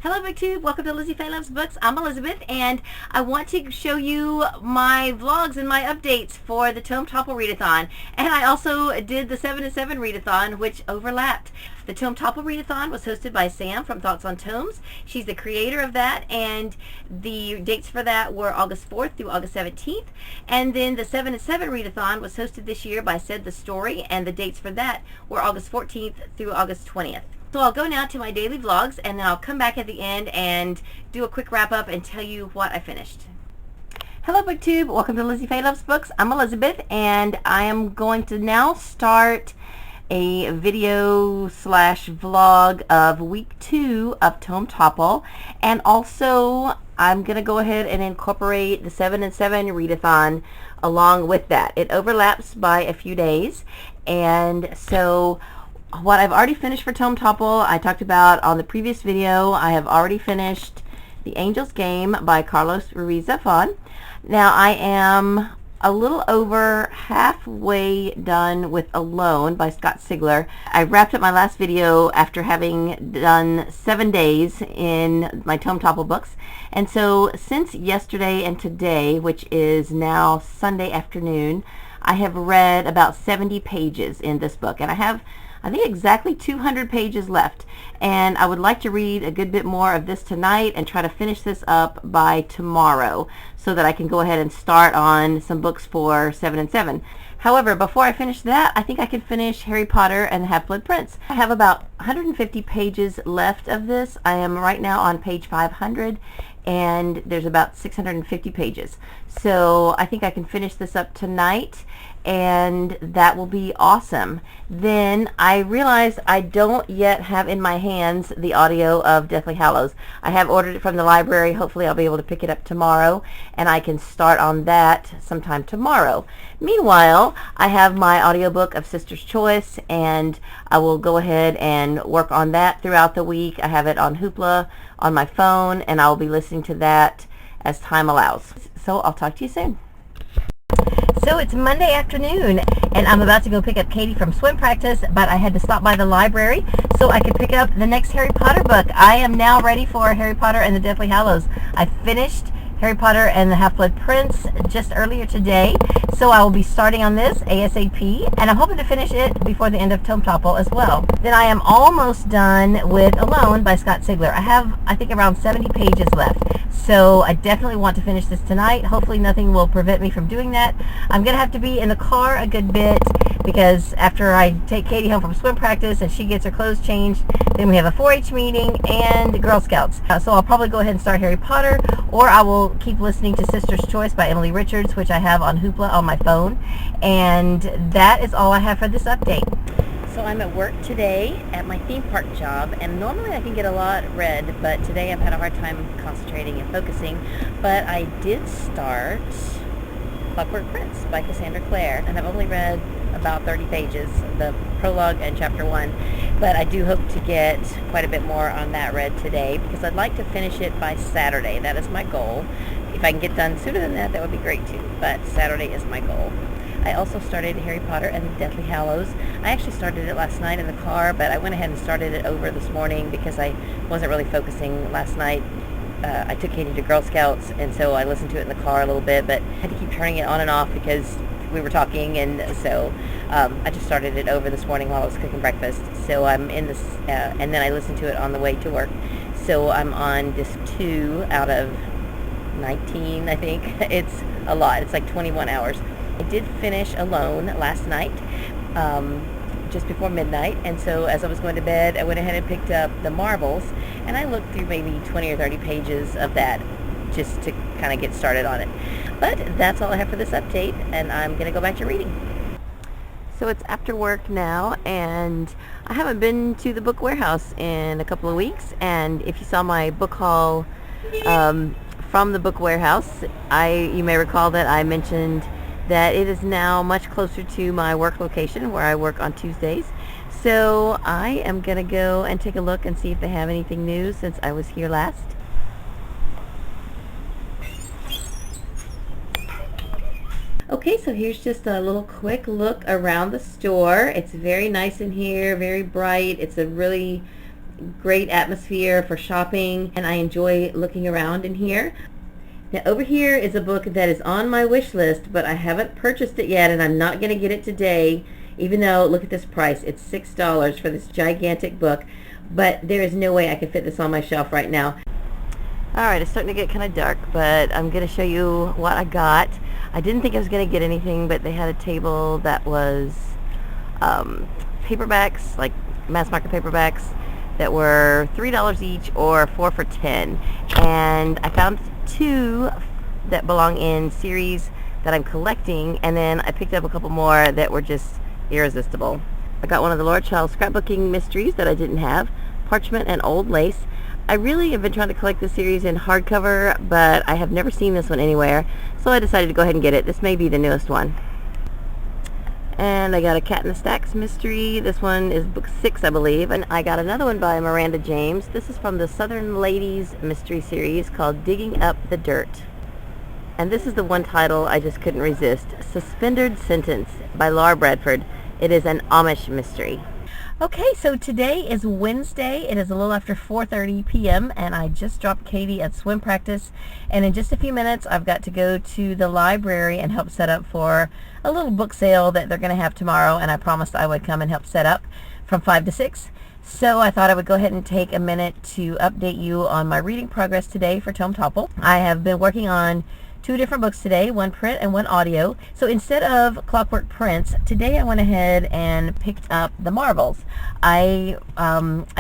Hello BookTube, welcome to LizziefayeLovesBooks. I'm Elizabeth and I want to show you my vlogs and my updates for the Tome Topple Readathon. And I also did the 7 to 7 Readathon, which overlapped. The Tome Topple Readathon was hosted by Sam from Thoughtsontomes. She's the creator of that, and the dates for that were August 4th through August 17th. And then the 7 to 7 Readathon was hosted this year by saidthestory, and the dates for that were August 14th through August 20th. So I'll go now to my daily vlogs, and then I'll come back at the end and do a quick wrap up and tell you what I finished. Hello BookTube, welcome to LizziefayeLovesBooks. I'm Elizabeth, and I am going to now start a video slash vlog of week 2 of Tome Topple, and also I'm going to go ahead and incorporate the 7 and 7 Readathon along with that. It overlaps by a few days, and so what I've already finished for Tome Topple, I talked about on the previous video. I have already finished The Angel's Game by Carlos Readathon. Now I am a little over halfway done with Alone by Scott Sigler. I wrapped up my last video after having done 7 days in my Tome Topple books. And so since yesterday and today, which is now Sunday afternoon, I have read about 70 pages in this book. And I have, I think, exactly 200 pages left, and I would like to read a good bit more of this tonight and try to finish this up by tomorrow so that I can go ahead and start on some books for 7 and 7. However, before I finish that, I think I can finish Harry Potter and the Half-Blood Prince. I have about 150 pages left of this. I am right now on page 500, and there's about 650 pages. So I think I can finish this up tonight, and that will be awesome. Then I realized I don't yet have in my hands the audio of Deathly Hallows. I have ordered it from the library. Hopefully I'll be able to pick it up tomorrow, and I can start on that sometime tomorrow. Meanwhile, I have my audiobook of Sister's Choice, and I will go ahead and work on that throughout the week. I have it on Hoopla on my phone, and I will be listening to that as time allows. So I'll talk to you soon. So it's Monday afternoon, and I'm about to go pick up Katie from swim practice, but I had to stop by the library so I could pick up the next Harry Potter book. I am now ready for Harry Potter and the Deathly Hallows. I finished Harry Potter and the Half-Blood Prince just earlier today, so I will be starting on this ASAP, and I'm hoping to finish it before the end of Tome Topple as well. Then I am almost done with Alone by Scott Sigler. I have, I think, around 70 pages left, so I definitely want to finish this tonight. Hopefully nothing will prevent me from doing that. I'm going to have to be in the car a good bit because after I take Katie home from swim practice and she gets her clothes changed, then we have a 4-H meeting and Girl Scouts. So I'll probably go ahead and start Harry Potter, or I will keep listening to Sister's Choice by Emily Richards, which I have on Hoopla on my phone. And that is all I have for this update. So I'm at work today at my theme park job, and normally I can get a lot read, but today I've had a hard time concentrating and focusing. But I did start Clockwork Prince by Cassandra Clare, and I've only read about 30 pages, the prologue and chapter 1, but I do hope to get quite a bit more on that read today because I'd like to finish it by Saturday. That is my goal. If I can get done sooner than that, that would be great too, but Saturday is my goal. I also started Harry Potter and the Deathly Hallows. I actually started it last night in the car, but I went ahead and started it over this morning because I wasn't really focusing last night. I took Katie to Girl Scouts, and so I listened to it in the car a little bit, but had to keep turning it on and off because we were talking, and so I just started it over this morning while I was cooking breakfast. So I'm in this, and then I listened to it on the way to work. So I'm on disc 2 out of 19, I think. It's a lot. It's like 21 hours. I did finish Alone last night, just before midnight, and so as I was going to bed, I went ahead and picked up The Marvels, and I looked through maybe 20 or 30 pages of that just to kind of get started on it. But that's all I have for this update, and I'm going to go back to reading. So it's after work now, and I haven't been to the book warehouse in a couple of weeks, and if you saw my book haul from the book warehouse, you may recall that I mentioned that it is now much closer to my work location where I work on Tuesdays. So I am going to go and take a look and see if they have anything new since I was here last. Okay, so here's just a little quick look around the store. It's very nice in here, very bright. It's a really great atmosphere for shopping, and I enjoy looking around in here. Now over here is a book that is on my wish list, but I haven't purchased it yet, and I'm not going to get it today, even though, look at this price. It's $6 for this gigantic book, but there is no way I can fit this on my shelf right now. Alright, it's starting to get kind of dark, but I'm going to show you what I got. I didn't think I was going to get anything, but they had a table that was paperbacks, like mass market paperbacks, that were $3 each or 4 for $10. And I found 2 that belong in series that I'm collecting, and then I picked up a couple more that were just irresistible. I got one of the Laura Child scrapbooking mysteries that I didn't have, Parchment and Old Lace. I really have been trying to collect this series in hardcover, but I have never seen this one anywhere, so I decided to go ahead and get it. This may be the newest one. And I got a Cat in the Stacks mystery. This one is book 6, I believe. And I got another one by Miranda James. This is from the Southern Ladies mystery series called Digging Up the Dirt. And this is the one title I just couldn't resist. Suspended Sentence by Laura Bradford. It is an Amish mystery. Okay, so today is Wednesday. It is a little after 4:30 p.m. and I just dropped Katie at swim practice, and in just a few minutes I've got to go to the library and help set up for a little book sale that they're going to have tomorrow, and I promised I would come and help set up from 5 to 6. So I thought I would go ahead and take a minute to update you on my reading progress today for Tome Topple. I have been working on 2 different books today, one print and one audio. So instead of Clockwork Prince, today I went ahead and picked up The Marvels. I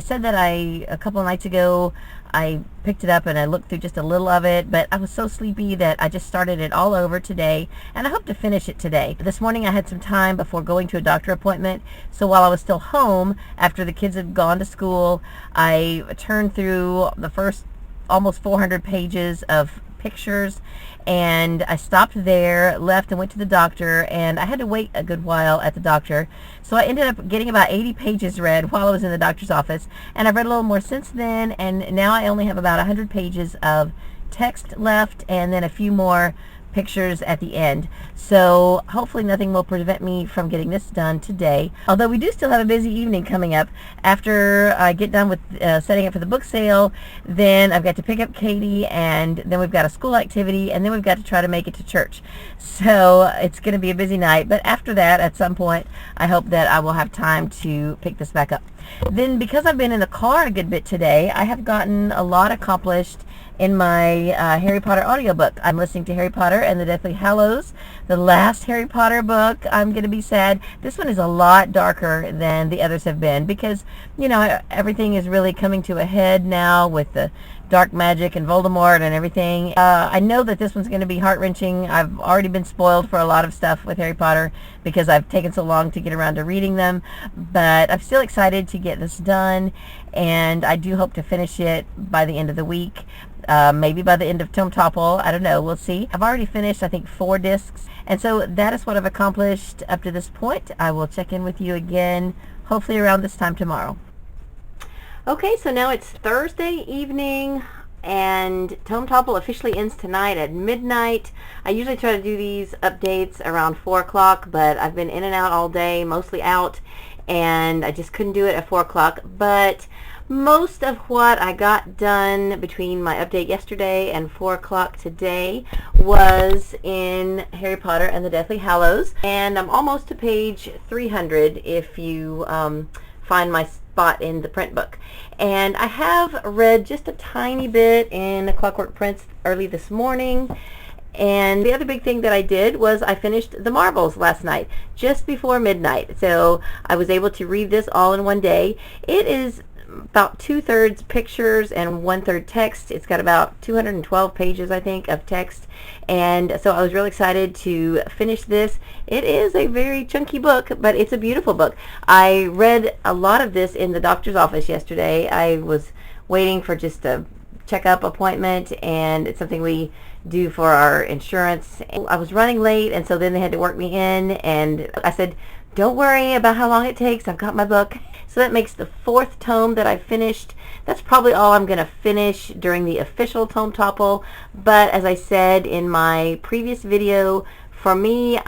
said that a couple of nights ago I picked it up and I looked through just a little of it, but I was so sleepy that I just started it all over today, and I hope to finish it today. This morning I had some time before going to a doctor appointment, so while I was still home after the kids had gone to school, I turned through the first almost 400 pages of pictures, and I stopped there, left, and went to the doctor, and I had to wait a good while at the doctor, so I ended up getting about 80 pages read while I was in the doctor's office, and I've read a little more since then, and now I only have about 100 pages of text left, and then a few more pictures at the end. So hopefully nothing will prevent me from getting this done today, although we do still have a busy evening coming up. After I get done with setting up for the book sale, then I've got to pick up Katie, and then we've got a school activity, and then we've got to try to make it to church. So it's going to be a busy night, but after that, at some point, I hope that I will have time to pick this back up. Then, because I've been in the car a good bit today, I have gotten a lot accomplished in my Harry Potter audiobook. I'm listening to Harry Potter and the Deathly Hallows, the last Harry Potter book. I'm going to be sad. This one is a lot darker than the others have been because, you know, everything is really coming to a head now with the dark magic and Voldemort and everything. I know that this one's going to be heart-wrenching. I've already been spoiled for a lot of stuff with Harry Potter because I've taken so long to get around to reading them, but I'm still excited to get this done, and I do hope to finish it by the end of the week. Maybe by the end of Tome Topple. I don't know. We'll see. I've already finished, I think, 4 discs. And so that is what I've accomplished up to this point. I will check in with you again, hopefully around this time tomorrow. Okay, so now it's Thursday evening, and Tome Topple officially ends tonight at midnight. I usually try to do these updates around 4 o'clock, but I've been in and out all day, mostly out, and I just couldn't do it at 4 o'clock. But most of what I got done between my update yesterday and 4 o'clock today was in Harry Potter and the Deathly Hallows, and I'm almost to page 300 if you find my spot in the print book. And I have read just a tiny bit in A Clockwork Prince early this morning. And the other big thing that I did was I finished The Marvels last night, just before midnight. So I was able to read this all in one day. It is about 2/3 pictures and 1/3 text. It's got about 212 pages, I think, of text. And so I was really excited to finish this. It is a very chunky book, but it's a beautiful book. I read a lot of this in the doctor's office yesterday. I was waiting for just a checkup appointment, and it's something we do for our insurance. I was running late, and so then they had to work me in, and I said, don't worry about how long it takes. I've got my book. So that makes the 4th tome that I finished. That's probably all I'm going to finish during the official Tome Topple. But as I said in my previous video, for me,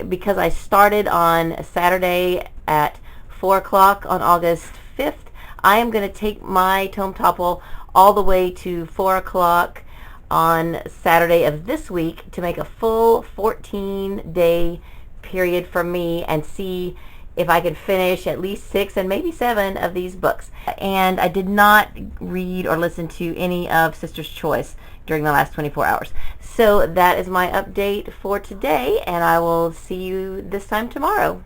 because I started on Saturday at 4 o'clock on August 5th, I am going to take my Tome Topple all the way to 4 o'clock on Saturday of this week to make a full 14-day period for me and see if I could finish at least 6 and maybe 7 of these books. And I did not read or listen to any of Sister's Choice during the last 24 hours. So that is my update for today, and I will see you this time tomorrow.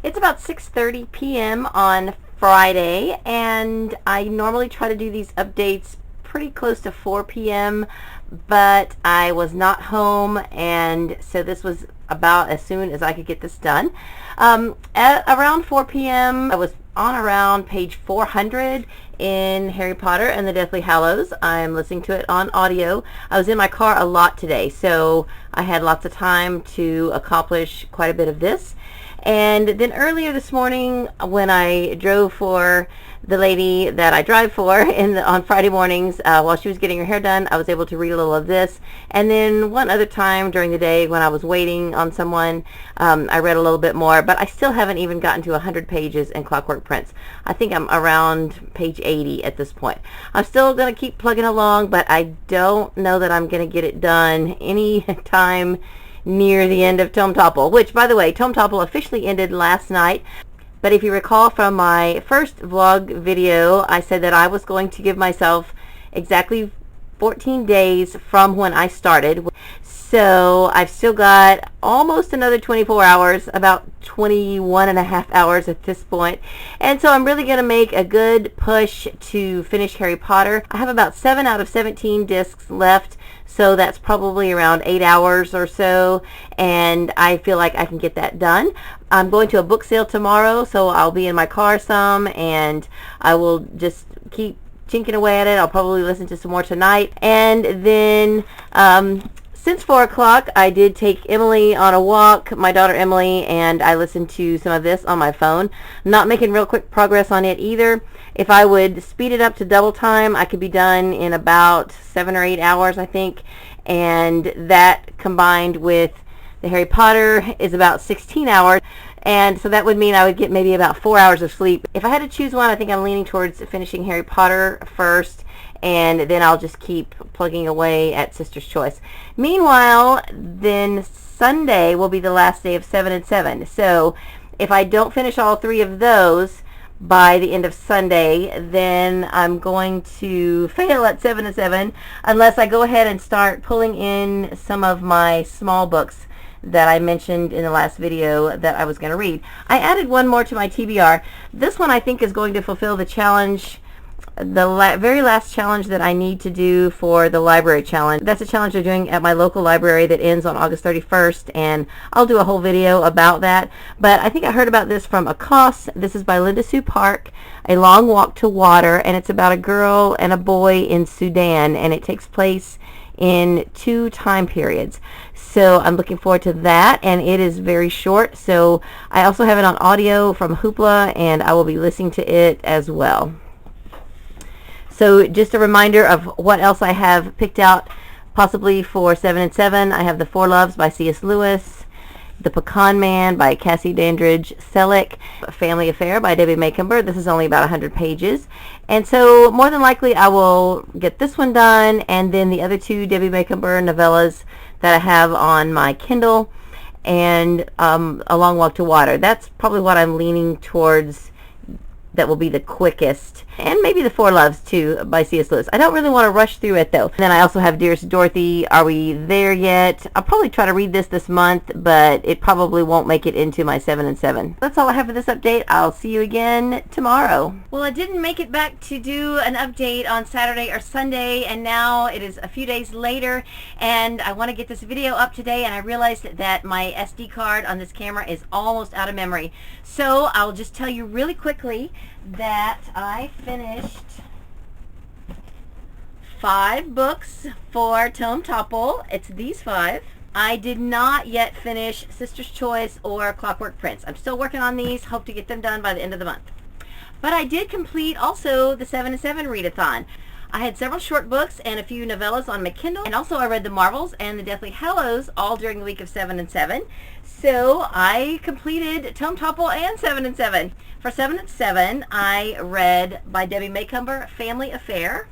It's about 6:30 p.m. on Friday, and I normally try to do these updates pretty close to 4 p.m., but I was not home, and so this was about as soon as I could get this done. At around 4 p.m. I was on around page 400 in Harry Potter and the Deathly Hallows. I'm listening to it on audio. I was in my car a lot today, so I had lots of time to accomplish quite a bit of this. And then earlier this morning, when I drove for the lady that I drive for on Friday mornings, while she was getting her hair done, I was able to read a little of this. And then one other time during the day when I was waiting on someone, I read a little bit more, but I still haven't even gotten to 100 pages in Clockwork Prince. I think I'm around page 80 at this point. I'm still going to keep plugging along, but I don't know that I'm going to get it done any time near the end of Tome Topple, which, by the way, Tome Topple officially ended last night. But if you recall from my first vlog video, I said that I was going to give myself exactly 14 days from when I started. So I've still got almost another 24 hours, about 21 and a half hours at this point. And so I'm really going to make a good push to finish Harry Potter. I have about 7 out of 17 discs left, so that's probably around 8 hours or so, and I feel like I can get that done. I'm going to a book sale tomorrow, so I'll be in my car some, and I will just keep chinking away at it. I'll probably listen to some more tonight. And then since 4 o'clock, I did take Emily on a walk, my daughter Emily, and I listened to some of this on my phone. Not making real quick progress on it either. If I would speed it up to double time, I could be done in about 7 or 8 hours, I think. And that combined with the Harry Potter is about 16 hours. And so that would mean I would get maybe about 4 hours of sleep. If I had to choose one, I think I'm leaning towards finishing Harry Potter first, and then I'll just keep plugging away at Sister's Choice. Meanwhile, then Sunday will be the last day of 7 and 7. So if I don't finish all 3 of those by the end of Sunday, then I'm going to fail at 7 and 7 unless I go ahead and start pulling in some of my small books that I mentioned in the last video that I was going to read. I added one more to my TBR. This one I think is going to fulfill the challenge, the very last challenge that I need to do for the library challenge. That's a challenge they're doing at my local library that ends on August 31st, and I'll do a whole video about that. But I think I heard about this from Akos. This is by Linda Sue Park, A Long Walk to Water, and it's about a girl and a boy in Sudan, and it takes place in 2 time periods. So I'm looking forward to that, and it is very short. So I also have it on audio from Hoopla, and I will be listening to it as well. So just a reminder of what else I have picked out possibly for 7 and 7. I have The Four Loves by C.S. Lewis, The Pecan Man by Cassie Dandridge Selleck, Family Affair by Debbie Macomber. This is only about 100 pages. And so more than likely I will get this one done, and then the other 2 Debbie Macomber novellas that I have on my Kindle, and A Long Walk to Water. That's probably what I'm leaning towards. That will be the quickest. And maybe The Four Loves too by C.S. Lewis. I don't really want to rush through it though. And then I also have Dearest Dorothy, Are We There Yet? I'll probably try to read this month, but it probably won't make it into my 7 and 7. That's all I have for this update. I'll see you again tomorrow. Well, I didn't make it back to do an update on Saturday or Sunday, and now it is a few days later, and I want to get this video up today, and I realized that my SD card on this camera is almost out of memory. So I'll just tell you really quickly that I finished 5 books for Tome Topple. It's these 5. I did not yet finish Sister's Choice or Clockwork Prince. I'm still working on these. Hope to get them done by the end of the month. But I did complete also the 7 and 7 readathon. I had several short books and a few novellas on my Kindle, and also I read the Marvels and the Deathly Hallows all during the week of 7 and 7. So I completed Tome Topple and 7 and 7. For 7 and 7, I read by Debbie Maycomber, Family Affair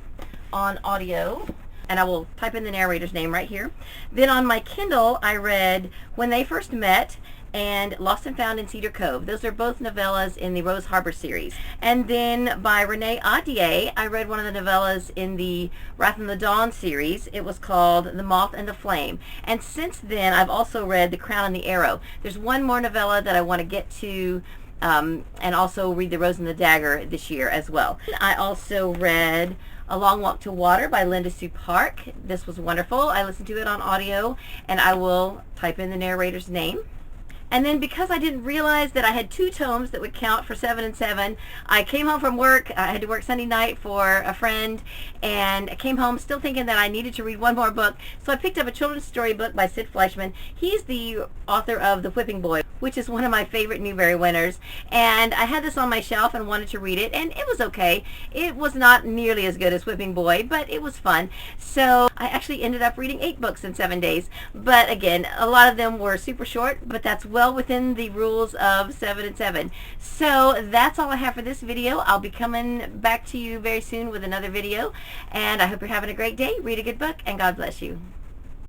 on audio, and I will type in the narrator's name right here. Then on my Kindle, I read When They First Met and Lost and Found in Cedar Cove. Those are both novellas in the Rose Harbor series. And then by Renee Ahdieh, I read one of the novellas in the Wrath in the Dawn series. It was called The Moth and the Flame. And since then, I've also read The Crown and the Arrow. There's one more novella that I want to get to, and also read The Rose and the Dagger this year as well. I also read A Long Walk to Water by Linda Sue Park. This was wonderful. I listened to it on audio, and I will type in the narrator's name. And then because I didn't realize that I had 2 tomes that would count for 7 and 7, I came home from work. I had to work Sunday night for a friend, and I came home still thinking that I needed to read one more book. So I picked up a children's story book by Sid Fleischman. He's the author of The Whipping Boy, which is one of my favorite Newbery winners. And I had this on my shelf and wanted to read it, and it was okay. It was not nearly as good as Whipping Boy, but it was fun. So I actually ended up reading 8 books in 7 days. But again, a lot of them were super short, but that's well within the rules of 7 and 7. So that's all I have for this video. I'll be coming back to you very soon with another video, and I hope you're having a great day. Read a good book, and God bless you.